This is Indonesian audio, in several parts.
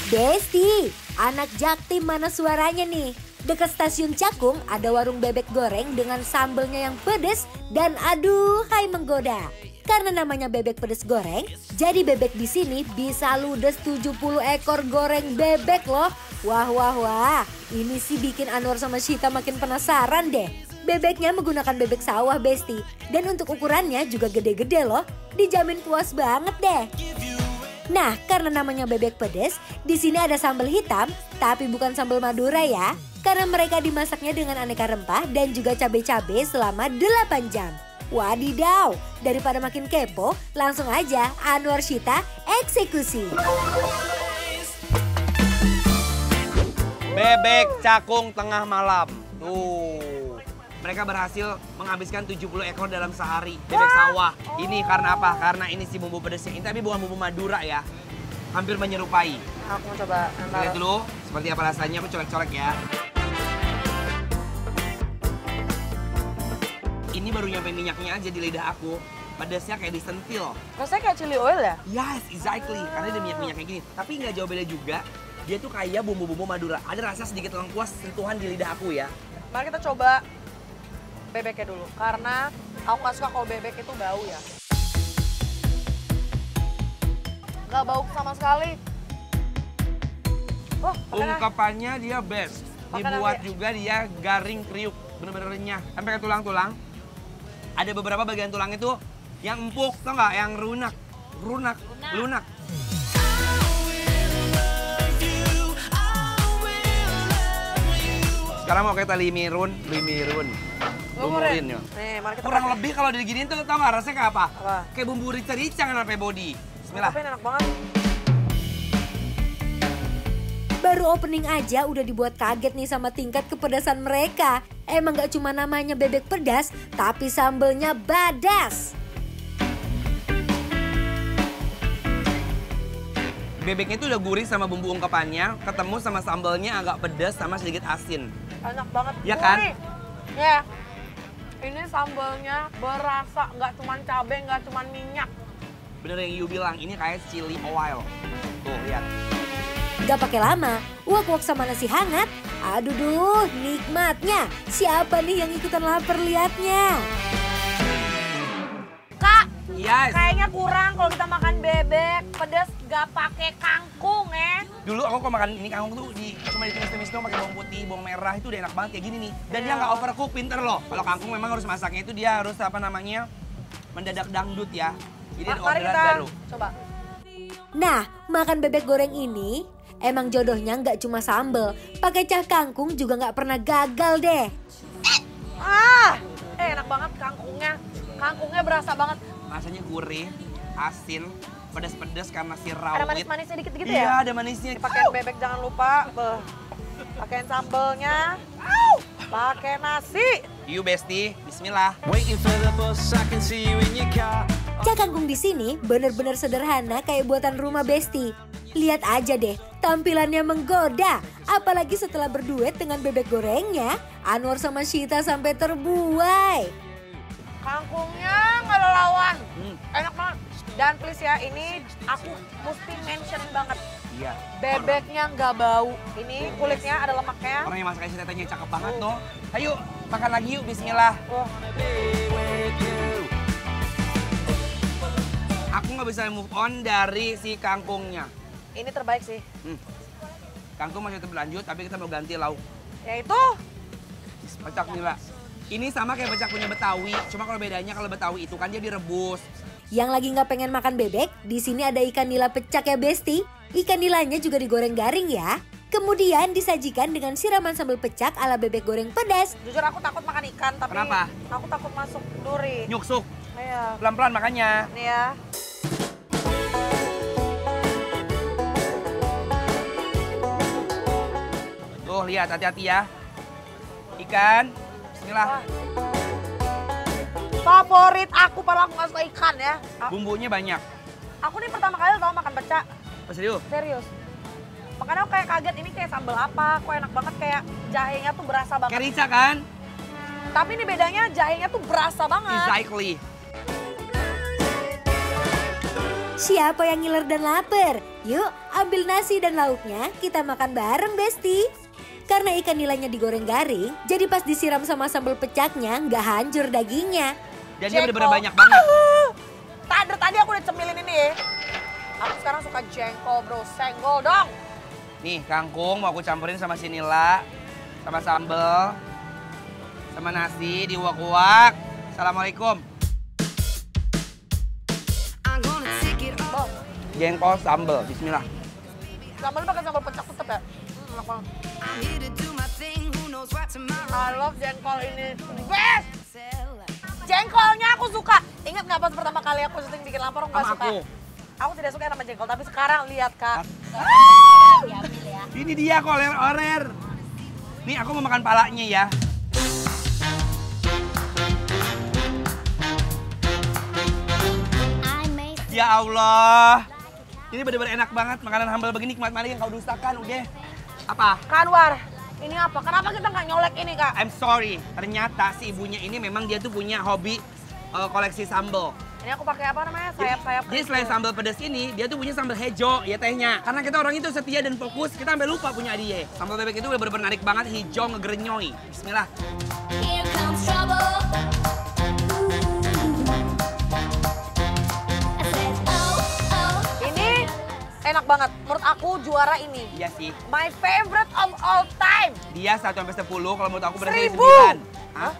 Besti, anak Jaktim mana suaranya nih? Dekat stasiun Cakung ada warung bebek goreng dengan sambelnya yang pedes dan aduhai menggoda. Karena namanya bebek pedes goreng, jadi bebek di sini bisa ludes 70 ekor goreng bebek loh. Wah wah wah, ini sih bikin Anwar sama Syita makin penasaran deh. Bebeknya menggunakan bebek sawah Besti, dan untuk ukurannya juga gede-gede loh. Dijamin puas banget deh. Nah, karena namanya bebek pedes, di sini ada sambal hitam, tapi bukan sambal Madura ya. Karena mereka dimasaknya dengan aneka rempah dan juga cabai-cabai selama 8 jam. Wadidaw, daripada makin kepo, langsung aja Anwar Syita eksekusi. Bebek Cakung tengah malam. Tuh. Mereka berhasil menghabiskan 70 ekor dalam sehari bebek sawah. Ini karena apa? Karena ini si bumbu pedesnya. Ini tapi bukan bumbu Madura ya. Hampir menyerupai. Aku mau coba Lihat dulu seperti apa rasanya. Aku colek-colek ya. Ini baru nyampe minyaknya aja di lidah aku. Pedasnya kayak disentil. Rasanya kayak chili oil ya? Yes, exactly. Karena ada minyak-minyak kayak gini. Tapi nggak jauh beda juga. Dia tuh kayak bumbu-bumbu Madura. Ada rasa sedikit lengkuas sentuhan di lidah aku ya. Mari kita coba bebeknya dulu. Karena aku nggak suka kalau bebek itu bau ya. Nggak bau sama sekali. Oh, Ungkapannya dia best. Dibuat Pakai juga dia garing kriuk. Bener-bener renyah. Sampai ke tulang-tulang. Ada beberapa bagian tulang itu yang empuk, tau nggak? Yang lunak. Sekarang mau kita limirun. Lumurin ya. Nih, mari kita Kurang pakai. lebih kalau diginiin tuh tau nggak rasanya kayak apa? Apa? Kayak bumbu rica-rica kan sampai body. Bismillah. Tapi enak banget. Baru opening aja udah dibuat kaget nih sama tingkat kepedasan mereka. Emang gak cuma namanya bebek pedas, tapi sambelnya badas. Bebeknya itu udah gurih sama bumbu ungkepannya, ketemu sama sambalnya agak pedas sama sedikit asin. Enak banget. Iya kan? Gurih. Ya. Ini sambalnya berasa, nggak cuma cabai, nggak cuma minyak. Bener yang you bilang, ini kayak chili oil. Tuh, lihat. Gak pakai lama, wok-wok sama nasi hangat. Aduh duh, nikmatnya. Siapa nih yang ikutan lapar liatnya? Kak, Yes. kayaknya kurang kalau kita makan bebek pedas nggak pakai kangkung ya. Dulu aku kalau makan ini kangkung tuh cuma ditumis-tumis doang pakai bawang putih, bawang merah itu udah enak banget kayak gini nih. Dan dia nggak overcook, pinter loh. Kalau kangkung memang harus masaknya itu dia harus apa namanya mendadak dangdut ya. Jadi ada Mari orderan kita baru. coba. Nah, makan bebek goreng ini emang jodohnya nggak cuma sambel. Pakai cah kangkung juga nggak pernah gagal deh. Enak banget kangkungnya. Kangkungnya berasa banget. Rasanya gurih, asin, pedas-pedas karena si Ada rawit. manis-manisnya dikit-dikit Iya, ya. ada manisnya. Pakai bebek jangan lupa. Pakein sambelnya. Pakai nasi. You Besti, bismillah. Cah kangkung di sini bener-bener sederhana kayak buatan rumah Besti. Lihat aja deh, tampilannya menggoda. Apalagi setelah berduet dengan bebek gorengnya, Anwar sama Syita sampai terbuai. Kangkungnya nggak ada lawan. Enak banget. Dan please ya, ini aku mesti mention banget. Iya. Bebeknya nggak bau. Ini kulitnya ada lemaknya. Orang yang masakin si tetenya cakep banget tuh. Ayo, makan lagi yuk, bismillah. Oh. Aku nggak bisa move on dari si kangkungnya. Ini terbaik sih. Kangkung masih tetap berlanjut, tapi kita mau ganti lauk. Yaitu Pecak nila. Ini sama kayak pecak punya Betawi, cuma kalau bedanya kalau Betawi itu kan dia direbus. Yang lagi nggak pengen makan bebek, di sini ada ikan nila pecak ya Besti. Ikan nilanya juga digoreng garing ya. Kemudian disajikan dengan siraman sambal pecak ala bebek goreng pedas. jujur aku takut makan ikan, tapi Kenapa? aku takut masuk duri. Nyuksuk, Iya. pelan-pelan makannya. Nih ya. Tuh lihat, hati-hati ya. Ikan, bismillah. Favorit aku, padahal aku nggak suka ikan ya. Bumbunya banyak. Aku nih pertama kali tau makan pecak. Serius? Serius. Makanya aku kayak kaget, ini kayak sambal apa, kok enak banget, kayak jahenya tuh berasa banget. Kayak rica kan? Tapi ini bedanya jahenya tuh berasa banget. Exactly. Siapa yang ngiler dan lapar? Yuk ambil nasi dan lauknya, kita makan bareng Besti. Karena ikan nilainya digoreng garing, jadi pas disiram sama sambal pecaknya nggak hancur dagingnya. Dan dia bener-bener banyak banget. Tadi aku udah cemilin ini ya. Aku sekarang suka jengkol bro, senggol dong. Nih kangkung mau aku campurin sama sinila, sama sambal, sama nasi diuak-uak. Assalamualaikum. Bang, Jengkol sambal, bismillah. sambalnya pakai sambal pecak tetep ya? Enak banget. I love jengkol ini, best! Jengkolnya aku suka. Ingat nggak pas pertama kali aku syuting bikin lapar, aku nggak Sama suka. aku. Aku tidak suka nama jengkol, tapi sekarang lihat Kak. Diambil ya. Ini dia kok orer-orer. Nih aku mau makan palanya ya. Ya Allah. Ini bener-bener enak banget. Makanan hambal begini nikmat mali yang kau dustakan. Udah. Apa? Kanwar, ini apa? Kenapa kita nggak nyolek ini Kak? I'm sorry. Ternyata si ibunya ini memang dia tuh punya hobi koleksi sambal. Ini aku pakai apa namanya? Sayap-sayap. Jadi selain sambal pedas ini, dia tuh punya sambal hijau ya tehnya. Karena kita orang itu setia dan fokus, kita sampai lupa punya dia. Sambal bebek itu bener-bener menarik banget, hijau ngegerenyoy. Bismillah. Here comes trouble. Ini enak banget. Menurut aku juara ini. Iya sih. My favorite of all time. Dia 1 sampai 10, kalau menurut aku pedasnya 1000. 9. Hah?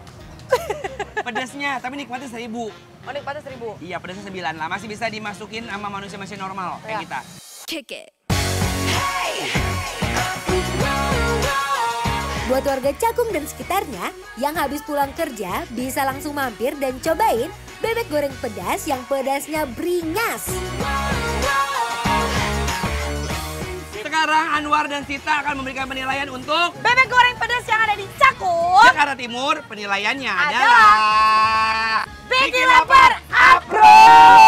Pedasnya, tapi nikmatnya 1000. Oh, nikmatnya 1000. Iya, pedasnya 9 lah. Masih bisa dimasukin sama manusia-manusia normal kayak Iya. kita. Kick it. Buat warga Cakung dan sekitarnya yang habis pulang kerja bisa langsung mampir dan cobain bebek goreng pedas yang pedasnya beringas. Sekarang Anwar dan Sita akan memberikan penilaian untuk Bebek goreng pedas yang ada di Cakung Jakarta Timur. Penilaiannya Adalah adalah bikin lapar, approve!